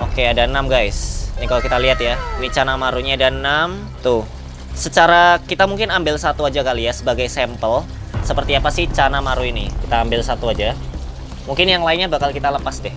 Oke, ada 6 guys. Ini kalau kita lihat ya, ini cana marunya ada 6. Tuh, secara kita mungkin ambil satu aja kali ya sebagai sampel. Seperti apa sih cana maru ini? Kita ambil satu aja. Mungkin yang lainnya bakal kita lepas deh.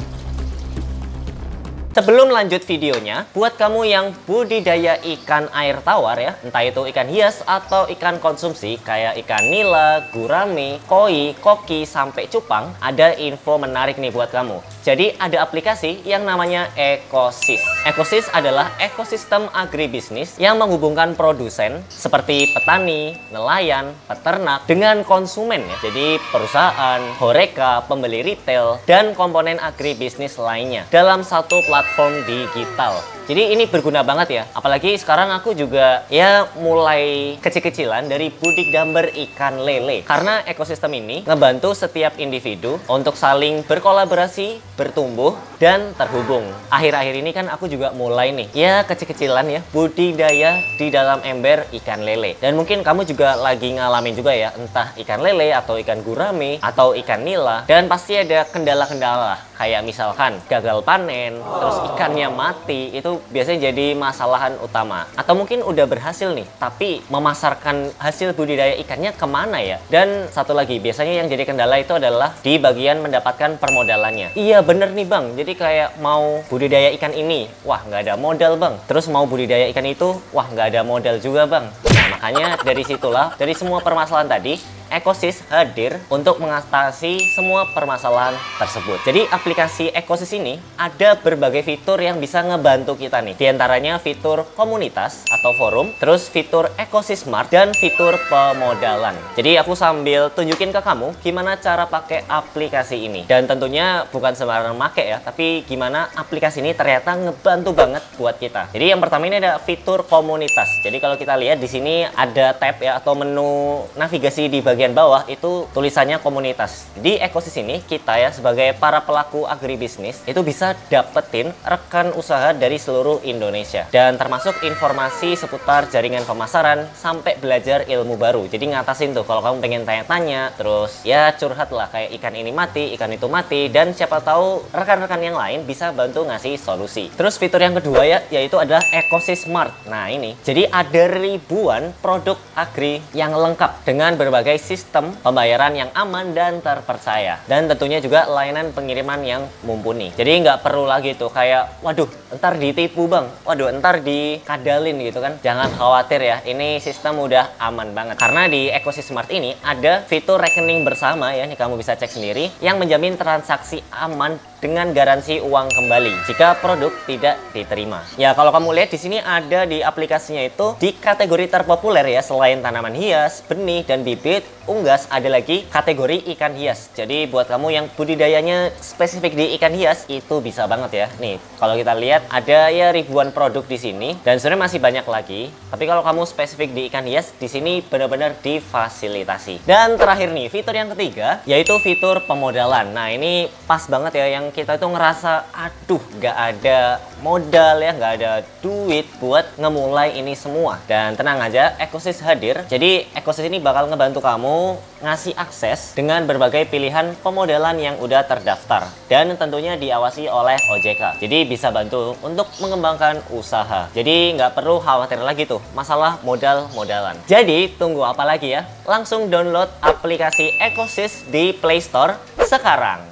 Sebelum lanjut videonya, buat kamu yang budidaya ikan air tawar ya, entah itu ikan hias atau ikan konsumsi kayak ikan nila, gurame, koi, koki, sampai cupang, ada info menarik nih buat kamu. Jadi ada aplikasi yang namanya Ecosys. Ecosys adalah ekosistem agribisnis yang menghubungkan produsen seperti petani, nelayan, peternak dengan konsumen ya. Jadi perusahaan, horeca, pembeli retail, dan komponen agribisnis lainnya dalam satu platform digital. Jadi ini berguna banget ya. Apalagi sekarang aku juga ya mulai kecil-kecilan dari budidaya ikan lele. Karena ekosistem ini ngebantu setiap individu untuk saling berkolaborasi, bertumbuh, dan terhubung. Akhir-akhir ini kan aku juga mulai nih ya kecil-kecilan ya budidaya di dalam ember ikan lele. Dan mungkin kamu juga lagi ngalamin juga ya, entah ikan lele atau ikan gurame atau ikan nila. Dan pasti ada kendala-kendala kayak misalkan gagal panen, terus ikannya mati, itu biasanya jadi masalahan utama. Atau mungkin udah berhasil nih, tapi memasarkan hasil budidaya ikannya kemana ya? Dan satu lagi, biasanya yang jadi kendala itu adalah di bagian mendapatkan permodalannya. Iya bener nih bang, jadi kayak mau budidaya ikan ini, wah nggak ada modal bang. Terus mau budidaya ikan itu, wah nggak ada modal juga bang. Nah makanya dari situlah, dari semua permasalahan tadi, Ecosys hadir untuk mengatasi semua permasalahan tersebut. Jadi aplikasi Ecosys ini ada berbagai fitur yang bisa ngebantu kita nih. Di antaranya fitur komunitas atau forum, terus fitur Ecosys Smart, dan fitur pemodalan. Jadi aku sambil tunjukin ke kamu gimana cara pakai aplikasi ini. Dan tentunya bukan sembarangan pakai ya, tapi gimana aplikasi ini ternyata ngebantu banget buat kita. Jadi yang pertama ini ada fitur komunitas. Jadi kalau kita lihat di sini ada tab ya atau menu navigasi di bagian bawah itu tulisannya komunitas. Di Ecosys ini kita ya sebagai para pelaku agribisnis itu bisa dapetin rekan usaha dari seluruh Indonesia dan termasuk informasi seputar jaringan pemasaran sampai belajar ilmu baru. Jadi ngatasin tuh kalau kamu pengen tanya-tanya, terus ya curhat lah kayak ikan ini mati, ikan itu mati, dan siapa tahu rekan-rekan yang lain bisa bantu ngasih solusi. Terus fitur yang kedua ya yaitu adalah Ecosys Smart. Nah ini jadi ada ribuan produk agri yang lengkap dengan berbagai sistem pembayaran yang aman dan terpercaya, dan tentunya juga layanan pengiriman yang mumpuni. Jadi nggak perlu lagi tuh kayak waduh ntar ditipu bang, waduh ntar dikadalin gitu kan. Jangan khawatir ya, ini sistem udah aman banget karena di Ecosys Smart ini ada fitur rekening bersama ya, ini kamu bisa cek sendiri yang menjamin transaksi aman dengan garansi uang kembali jika produk tidak diterima. Ya kalau kamu lihat di sini ada di aplikasinya itu di kategori terpopuler ya, selain tanaman hias, benih, dan bibit unggas, ada lagi kategori ikan hias. Jadi buat kamu yang budidayanya spesifik di ikan hias itu bisa banget ya. Nih kalau kita lihat ada ya ribuan produk di sini dan sebenarnya masih banyak lagi. Tapi kalau kamu spesifik di ikan hias, di sini benar-benar difasilitasi. Dan terakhir nih fitur yang ketiga yaitu fitur pemodalan. Nah ini pas banget ya, yang kita tuh ngerasa aduh nggak ada modal ya, nggak ada duit buat ngemulai ini semua. Dan tenang aja, Ecosys hadir. Jadi Ecosys ini bakal ngebantu kamu ngasih akses dengan berbagai pilihan pemodalan yang udah terdaftar dan tentunya diawasi oleh OJK. Jadi bisa bantu untuk mengembangkan usaha. Jadi nggak perlu khawatir lagi tuh masalah modal-modalan. Jadi tunggu apa lagi ya? Langsung download aplikasi Ecosys di Play Store sekarang.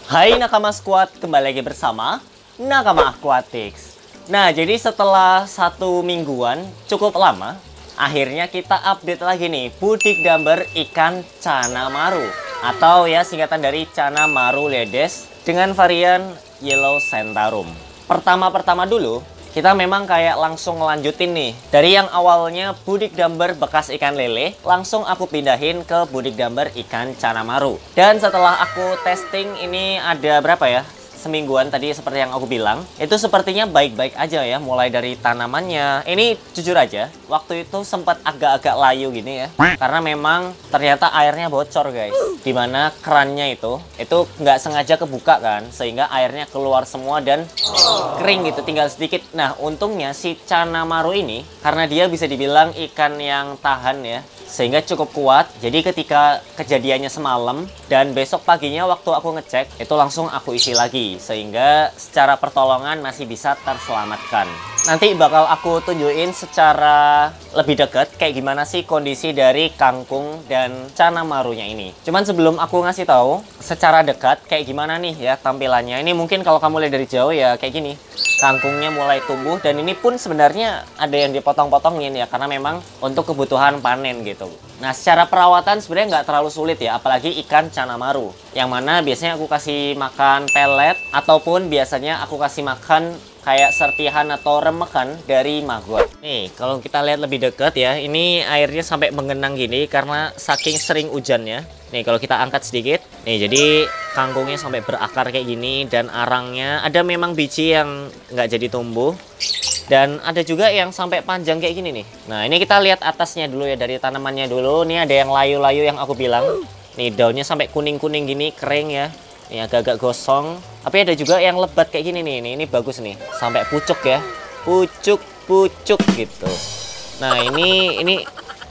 Hai Nakama Squad, kembali lagi bersama Nakama Aquatics. Nah, jadi setelah 1 mingguan cukup lama, akhirnya kita update lagi nih budidaya ikan cana maru atau ya singkatan dari cana maru ledes dengan varian Yellow Centaurum. Pertama dulu kita memang kayak langsung ngelanjutin nih dari yang awalnya budidaya bekas ikan lele, langsung aku pindahin ke budidaya ikan cana maru. Dan setelah aku testing ini ada berapa ya, semingguan tadi seperti yang aku bilang, itu sepertinya baik-baik aja ya, mulai dari tanamannya. Ini jujur aja, waktu itu sempat agak-agak layu gini ya, karena memang ternyata airnya bocor guys, dimana kerannya itu nggak sengaja kebuka kan, sehingga airnya keluar semua dan kering gitu, tinggal sedikit. Nah untungnya si cana maru ini, karena dia bisa dibilang ikan yang tahan ya, sehingga cukup kuat. Jadi ketika kejadiannya semalam dan besok paginya waktu aku ngecek, itu langsung aku isi lagi, sehingga secara pertolongan masih bisa terselamatkan. Nanti bakal aku tunjukin secara lebih dekat kayak gimana sih kondisi dari kangkung dan cana marunya ini. Cuman sebelum aku ngasih tahu secara dekat kayak gimana nih ya tampilannya. Ini mungkin kalau kamu lihat dari jauh ya kayak gini. Kangkungnya mulai tumbuh dan ini pun sebenarnya ada yang dipotong-potongin ya, karena memang untuk kebutuhan panen gitu. Nah, secara perawatan sebenarnya nggak terlalu sulit ya, apalagi ikan cana maru. Yang mana biasanya aku kasih makan pelet ataupun biasanya aku kasih makan kayak serpihan atau remekan dari maggot. Nih, kalau kita lihat lebih dekat ya, ini airnya sampai mengenang gini karena saking sering hujannya. Nih, kalau kita angkat sedikit, nih jadi kangkungnya sampai berakar kayak gini dan arangnya ada memang biji yang nggak jadi tumbuh. Dan ada juga yang sampai panjang kayak gini nih. Nah, ini kita lihat atasnya dulu ya, dari tanamannya dulu. Ini ada yang layu-layu yang aku bilang. Nih, daunnya sampai kuning-kuning gini, kering ya. Ini agak-agak gosong. Tapi ada juga yang lebat kayak gini nih. Ini bagus nih. Sampai pucuk ya. Pucuk-pucuk gitu. Nah, ini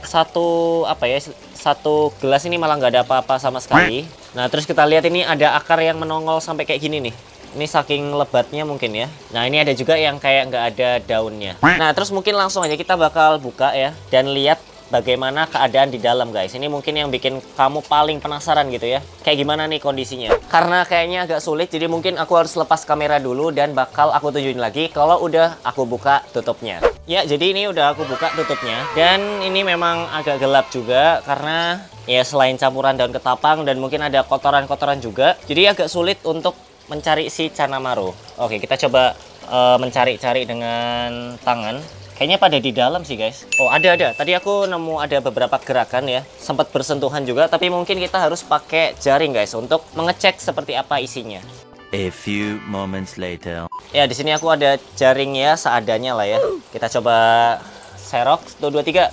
satu apa ya? Satu gelas ini malah nggak ada apa-apa sama sekali. Nah, terus kita lihat ini ada akar yang menongol sampai kayak gini nih. Ini saking lebatnya mungkin ya. Nah, ini ada juga yang kayak nggak ada daunnya. Nah, terus mungkin langsung aja kita bakal buka ya dan lihat bagaimana keadaan di dalam, guys. Ini mungkin yang bikin kamu paling penasaran gitu ya. Kayak gimana nih kondisinya. Karena kayaknya agak sulit, jadi mungkin aku harus lepas kamera dulu dan bakal aku tunjukin lagi kalau udah aku buka tutupnya. Ya, jadi ini udah aku buka tutupnya. Dan ini memang agak gelap juga karena ya selain campuran daun ketapang dan mungkin ada kotoran-kotoran juga. Jadi agak sulit untuk mencari si cana maru. Oke, kita coba mencari-cari dengan tangan. Kayaknya pada di dalam sih, guys. Oh, ada. Tadi aku nemu ada beberapa gerakan ya. Sempat bersentuhan juga, tapi mungkin kita harus pakai jaring, guys, untuk mengecek seperti apa isinya. A few moments later. Ya, di sini aku ada jaring ya, seadanya lah ya. Kita coba serok 1 2 3.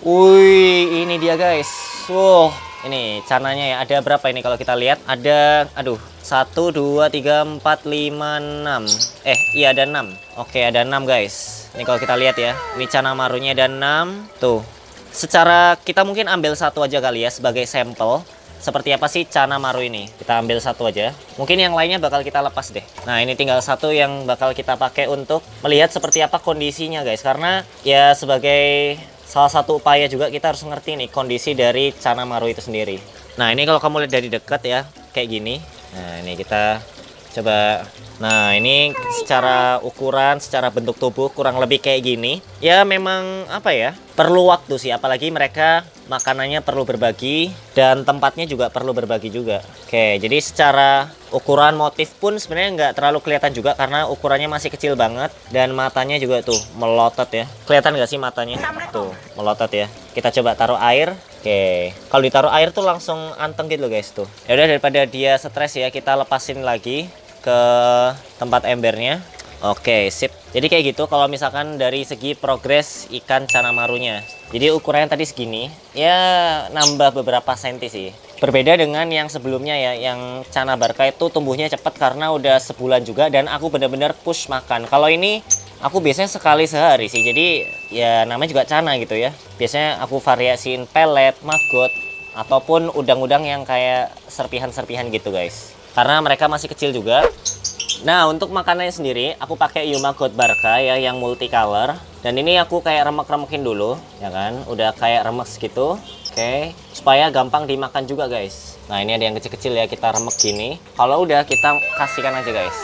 Wih, ini dia, guys. Wow, ini cananya ya. Ada berapa ini kalau kita lihat? Ada, aduh, 1 2 3 4 5 6. Iya ada 6. Oke, ada 6, guys. Ini kalau kita lihat ya. Ini cana marunya ada 6. Tuh. Secara kita mungkin ambil satu aja kali ya sebagai sampel. Seperti apa sih cana maru ini? Kita ambil satu aja. Mungkin yang lainnya bakal kita lepas deh. Nah, ini tinggal satu yang bakal kita pakai untuk melihat seperti apa kondisinya, guys. Karena ya sebagai salah satu upaya juga kita harus ngerti nih kondisi dari cana maru itu sendiri. Nah, ini kalau kamu lihat dari dekat ya, kayak gini. Nah, ini kita coba. Nah, ini secara ukuran, secara bentuk tubuh kurang lebih kayak gini. Ya memang apa ya, perlu waktu sih, apalagi mereka makanannya perlu berbagi dan tempatnya juga perlu berbagi juga. Oke, jadi secara ukuran motif pun sebenarnya nggak terlalu kelihatan juga karena ukurannya masih kecil banget dan matanya juga tuh melotot ya. Kelihatan nggak sih matanya? Tuh, melotot ya. Kita coba taruh air. Oke, kalau ditaruh air tuh langsung anteng gitu guys tuh. Ya udah, daripada dia stres ya, kita lepasin lagi ke tempat embernya. Oke, sip. Jadi kayak gitu kalau misalkan dari segi progres ikan cana marunya. Jadi ukurannya tadi segini, ya nambah beberapa senti sih. Berbeda dengan yang sebelumnya ya, yang cana barca itu tumbuhnya cepat karena udah sebulan juga dan aku bener-bener push makan. Kalau ini aku biasanya sekali sehari sih, jadi ya namanya juga cana gitu ya. Biasanya aku variasiin pelet, maggot, ataupun udang-udang yang kayak serpihan-serpihan gitu guys. Karena mereka masih kecil juga. Nah, untuk makanannya sendiri, aku pakai Yumagot Barca ya, yang multicolor. Dan ini aku kayak remek-remekin dulu, ya kan? Udah kayak remek gitu. Oke, supaya gampang dimakan juga guys. Nah, ini ada yang kecil-kecil ya, kita remek gini. Kalau udah, kita kasihkan aja guys.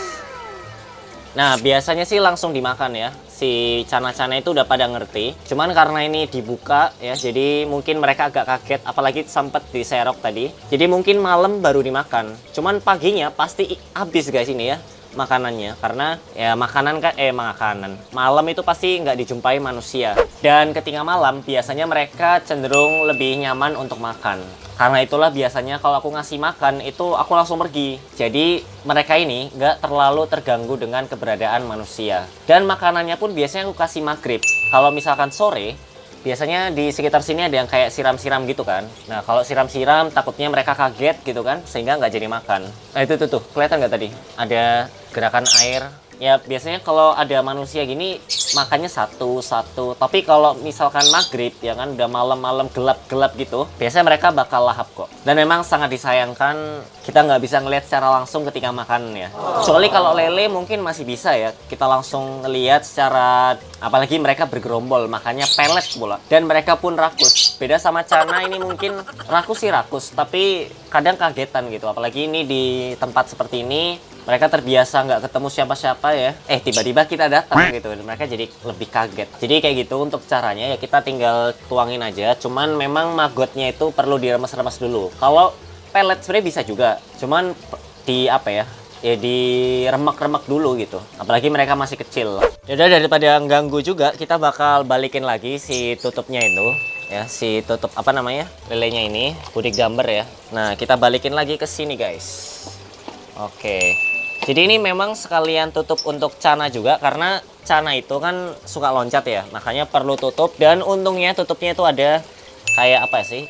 Nah, biasanya sih langsung dimakan ya. Si cana-cana itu udah pada ngerti. Cuman karena ini dibuka ya, jadi mungkin mereka agak kaget. Apalagi sempet diserok tadi. Jadi mungkin malam baru dimakan. Cuman paginya pasti habis guys ini ya makanannya. Karena ya makanan kan, makanan. Malam itu pasti nggak dijumpai manusia. Dan ketika malam biasanya mereka cenderung lebih nyaman untuk makan. Karena itulah biasanya kalau aku ngasih makan itu aku langsung pergi. Jadi mereka ini nggak terlalu terganggu dengan keberadaan manusia. Dan makanannya pun biasanya aku kasih maghrib. Kalau misalkan sore, biasanya di sekitar sini ada yang kayak siram-siram gitu kan. Nah, kalau siram-siram takutnya mereka kaget gitu kan, sehingga nggak jadi makan. Nah, itu tuh, kelihatan nggak tadi? Ada gerakan air Ya biasanya kalau ada manusia gini makannya satu-satu. Tapi kalau misalkan maghrib ya kan udah malam-malam gelap-gelap gitu, biasanya mereka bakal lahap kok. Dan memang sangat disayangkan kita nggak bisa ngelihat secara langsung ketika makan ya. Kecuali kalau lele mungkin masih bisa ya, kita langsung ngelihat secara, apalagi mereka bergerombol makannya pelet bola. Dan mereka pun rakus. Beda sama cana, ini mungkin rakus sih rakus, tapi kadang kagetan gitu. Apalagi ini di tempat seperti ini, mereka terbiasa nggak ketemu siapa-siapa ya. Tiba-tiba kita datang gitu. Mereka jadi lebih kaget. Jadi kayak gitu untuk caranya ya kita tinggal tuangin aja. Cuman memang magotnya itu perlu diremes-remes dulu. Kalau pelet sebenarnya bisa juga. Cuman di apa ya? Ya diremek-remek dulu gitu. Apalagi mereka masih kecil. Yaudah daripada ganggu juga, kita bakal balikin lagi si tutupnya itu. Ya, si tutup apa namanya? Lelenya ini, budik gambar ya. Nah, kita balikin lagi ke sini guys. Oke. Jadi ini memang sekalian tutup untuk cana juga, karena cana itu kan suka loncat ya, makanya perlu tutup. Dan untungnya tutupnya itu ada kayak apa sih,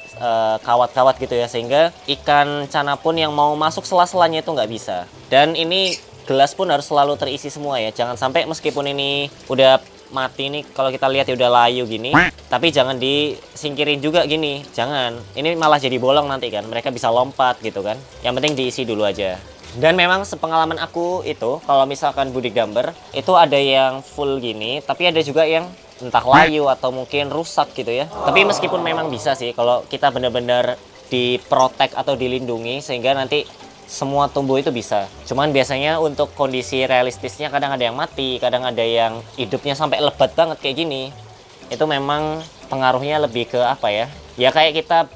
kawat-kawat gitu ya, sehingga ikan cana pun yang mau masuk sela-selanya itu nggak bisa. Dan ini gelas pun harus selalu terisi semua ya, jangan sampai meskipun ini udah mati nih, kalau kita lihat ya udah layu gini, tapi jangan disingkirin juga gini, jangan. Ini malah jadi bolong nanti kan, mereka bisa lompat gitu kan. Yang penting diisi dulu aja. Dan memang sepengalaman aku itu, kalau misalkan budik gambar, itu ada yang full gini, tapi ada juga yang entah layu atau mungkin rusak gitu ya. Tapi meskipun memang bisa sih, kalau kita benar-benar diprotek atau dilindungi, sehingga nanti semua tumbuh itu bisa. Cuman biasanya untuk kondisi realistisnya kadang ada yang mati, kadang ada yang hidupnya sampai lebat banget kayak gini. Itu memang pengaruhnya lebih ke apa ya? Ya kayak kita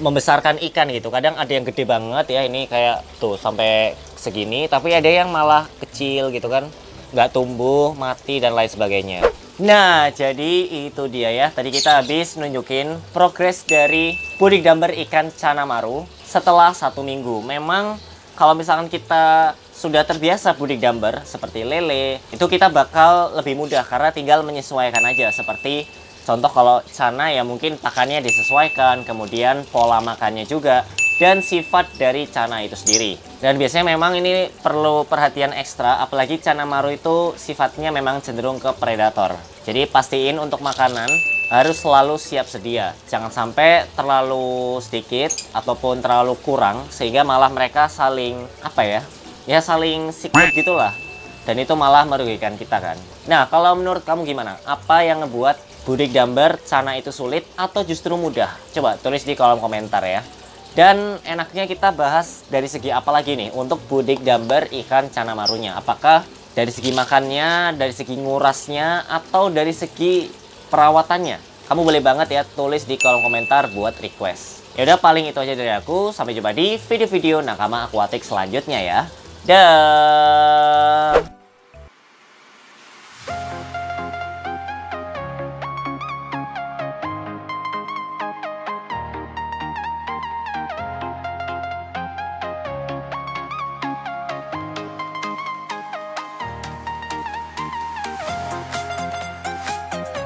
membesarkan ikan gitu. Kadang ada yang gede banget ya, ini kayak tuh sampai segini, tapi ada yang malah kecil gitu kan, nggak tumbuh, mati dan lain sebagainya. Nah, jadi itu dia ya. Tadi kita habis nunjukin progres dari budik gambar ikan cana maru setelah 1 minggu. Memang kalau misalkan kita sudah terbiasa budik gambar seperti lele, itu kita bakal lebih mudah karena tinggal menyesuaikan aja. Seperti contoh kalau cana ya mungkin pakannya disesuaikan, kemudian pola makannya juga, dan sifat dari cana itu sendiri. Dan biasanya memang ini perlu perhatian ekstra, apalagi cana maru itu sifatnya memang cenderung ke predator. Jadi pastiin untuk makanan harus selalu siap sedia. Jangan sampai terlalu sedikit ataupun terlalu kurang, sehingga malah mereka saling, apa ya, ya saling sikut gitulah. Dan itu malah merugikan kita kan. Nah, kalau menurut kamu gimana? Apa yang ngebuat budik gambar cana itu sulit atau justru mudah? Coba tulis di kolom komentar ya. Dan enaknya kita bahas dari segi apa lagi nih untuk budik gambar ikan cana marunya. Apakah dari segi makannya, dari segi ngurasnya, atau dari segi perawatannya? Kamu boleh banget ya tulis di kolom komentar buat request. Yaudah, paling itu aja dari aku. Sampai jumpa di video-video nakama akuatik selanjutnya ya. Dah.